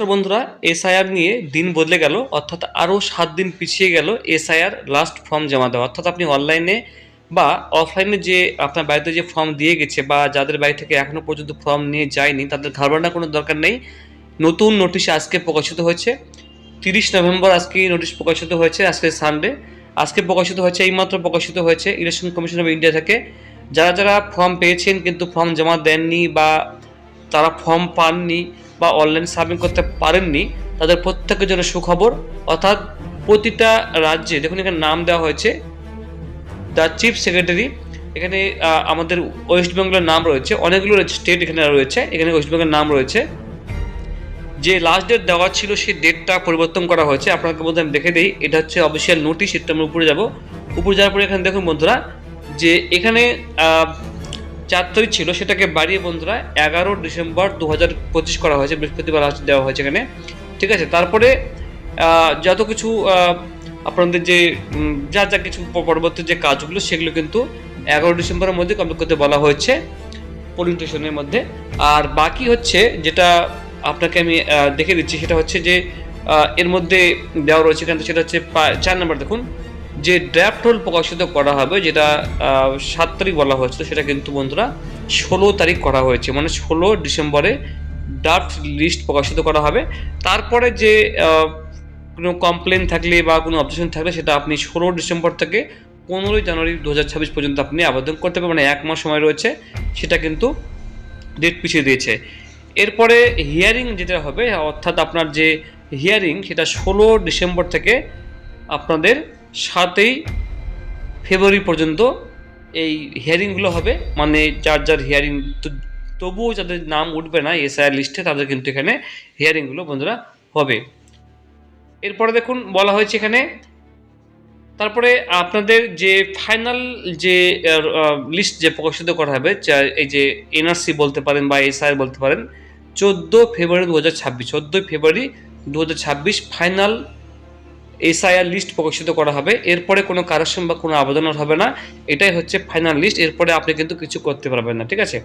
তো বন্ধুরা, এসআইআর নিয়ে দিন বদলে গেল, অর্থাৎ আরও 7 দিন পিছিয়ে গেল এসআইআর লাস্ট ফর্ম জমা দেওয়া। অর্থাৎ আপনি অনলাইনে বা অফলাইনে যে আপনার বাড়িতে যে ফর্ম দিয়ে গেছে বা যাদের বাড়ি থেকে এখনও পর্যন্ত ফর্ম নিয়ে যায়নি তাদের ঘাবড়ানোর কোনো দরকার নেই। নতুন নোটিশ আজকে প্রকাশিত হয়েছে, 30 নভেম্বর আজকে নোটিশ প্রকাশিত হয়েছে। আজকে সানডে, আজকে প্রকাশিত হয়েছে, এইমাত্র প্রকাশিত হয়েছে ইলেকশন কমিশন অফ ইন্ডিয়া থেকে। যারা যারা ফর্ম পেয়েছেন কিন্তু ফর্ম জমা দেননি বা তারা ফর্ম পাননি বা অনলাইন সাবমিট করতে পারেননি, তাদের প্রত্যেকের জন্য সুখবর। অর্থাৎ প্রতিটা রাজ্যে দেখুন এখানে নাম দেওয়া হয়েছে দ্য চিফ সেক্রেটারি। এখানে আমাদের ওয়েস্ট বেঙ্গলের নাম রয়েছে, অনেকগুলো স্টেট এখানে রয়েছে, এখানে ওয়েস্ট বেঙ্গলের নাম রয়েছে। যে লাস্ট ডেট দেওয়া ছিল সেই ডেটটা পরিবর্তন করা হয়েছে। আপনাকে বলতে আমি দেখে দিই, এটা হচ্ছে অফিসিয়াল নোটিশ। এটা আমরা উপরে যাব, উপরে যাওয়ার পরে এখানে দেখুন বন্ধুরা যে এখানে 4 তারিখ ছিল, সেটাকে বাড়িয়ে বন্ধুরা 11 ডিসেম্বর 2025 করা হয়েছে, বৃহস্পতিবার লাস্ট দেওয়া হয়েছে এখানে, ঠিক আছে। তারপরে যত কিছু আপনাদের যে যা যা কিছু পরবর্তী যে কাজগুলো সেগুলো কিন্তু 11 ডিসেম্বরের মধ্যে কমপ্লিট করতে বলা হয়েছে পোলিং স্টেশনের মধ্যে। আর বাকি হচ্ছে যেটা আপনাকে আমি দেখে দিচ্ছি, সেটা হচ্ছে যে এর মধ্যে দেওয়া রয়েছে কিন্তু সেটা হচ্ছে 4 নম্বর। দেখুন যে ড্রাফট রোল প্রকাশিত করা হবে, যেটা 7 তারিখ বলা হয়েছিল, সেটা কিন্তু বন্ধুরা 16 তারিখ করা হয়েছে, মানে 16 ডিসেম্বরে ড্রাফট লিস্ট প্রকাশিত করা হবে। তারপরে যে কোনো কমপ্লেন থাকলে বা কোনো অবজেকশন থাকলে সেটা আপনি 16 ডিসেম্বর থেকে 15 জানুয়ারি 2026 পর্যন্ত আপনি আবেদন করতে পারবেন, মানে 1 মাস সময় রয়েছে, সেটা কিন্তু ডেট পিছিয়ে দিয়েছে। এরপরে হিয়ারিং যেটা হবে, অর্থাৎ আপনার যে হিয়ারিং সেটা 16 ডিসেম্বর থেকে আপনাদের 7 ফেব্রুয়ারি পর্যন্ত এই হিয়ারিংগুলো হবে। মানে যার যার হিয়ারিং তবুও যাদের নাম উঠবে না এসআইআর লিস্টে, তাদের কিন্তু এখানে হিয়ারিংগুলো বন্ধুরা হবে। এরপরে দেখুন বলা হয়েছে এখানে, তারপরে আপনাদের যে ফাইনাল যে লিস্ট যে প্রকাশিত করা হবে, এই যে এনআরসি বলতে পারেন বা এসআইআর বলতে পারেন, 14 ফেব্রুয়ারি 2026, 14 ফেব্রুয়ারি 2026 ফাইনাল এসআইআর লিস্ট প্রকাশিত করা হবে। এরপরে কোনো কারেকশন বা কোনো আবেদন হবে না, এটাই হচ্ছে ফাইনাল লিস্ট। এরপরে আপনি কিন্তু কিছু করতে পারবেন না, ঠিক আছে।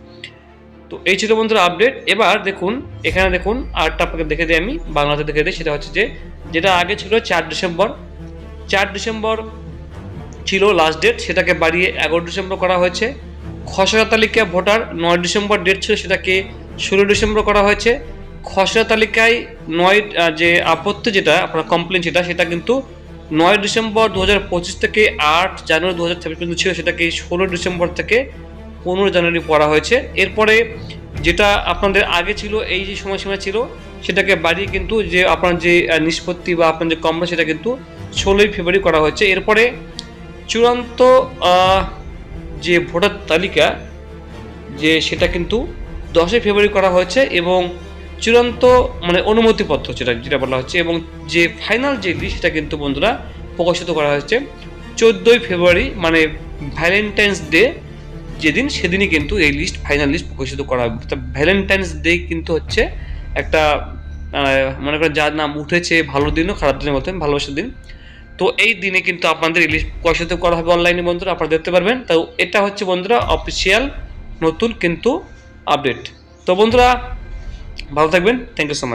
তো এই ছিল বন্ধুরা আপডেট। এবার দেখুন এখানে দেখুন আরেকটা আপনাকে দেখে দিই, আমি বাংলাতে দেখে দিই। সেটা হচ্ছে যে যেটা আগে ছিল 4 ডিসেম্বর, 4 ডিসেম্বর ছিল লাস্ট ডেট, সেটাকে বাড়িয়ে 11 ডিসেম্বর করা হয়েছে। খসড়া তালিকা ভোটার 9 ডিসেম্বর ডেট ছিল, সেটাকে 16 ডিসেম্বর করা হয়েছে। খসড়া তালিকায় 9 যে আপত্তি যেটা আপনার কমপ্লেন সেটা কিন্তু 9 ডিসেম্বর 2025 থেকে 8 জানুয়ারি 2026 পর্যন্ত ছিল, সেটাকে 16 ডিসেম্বর থেকে 15 জানুয়ারি পড়া হয়েছে। এরপরে যেটা আপনাদের আগে ছিল এই যে সময়সীমা ছিল, সেটাকে বাড়িয়ে কিন্তু যে আপনার যে নিষ্পত্তি বা আপনার যে কমপ্লেন সেটা কিন্তু 16 ফেব্রুয়ারি করা হয়েছে। এরপরে চূড়ান্ত যে ভোটার তালিকা যে সেটা কিন্তু 10 ফেব্রুয়ারি করা হয়েছে, এবং চূড়ান্ত মানে অনুমতিপত্র যেটা বলা হচ্ছে, এবং যে ফাইনাল যে লিস্ট সেটা কিন্তু বন্ধুরা প্রকাশিত করা হয়েছে 14 ফেব্রুয়ারি, মানে ভ্যালেন্টাইন্স ডে যেদিন, সেদিনই কিন্তু এই লিস্ট ফাইনাল লিস্ট প্রকাশিত করা হবে। ভ্যালেন্টাইন্স ডে কিন্তু হচ্ছে একটা মনে করেন যার নাম উঠেছে ভালো দিনও খারাপ দিনের মতন, ভালোবাসার দিন। তো এই দিনে কিন্তু আপনাদের এই লিস্ট প্রকাশিত করা হবে অনলাইনে বন্ধুরা, আপনারা দেখতে পারবেন। তো এটা হচ্ছে বন্ধুরা অফিসিয়াল নতুন কিন্তু আপডেট। তো বন্ধুরা ভালো থাকবেন, থ্যাংক ইউ সো মাচ।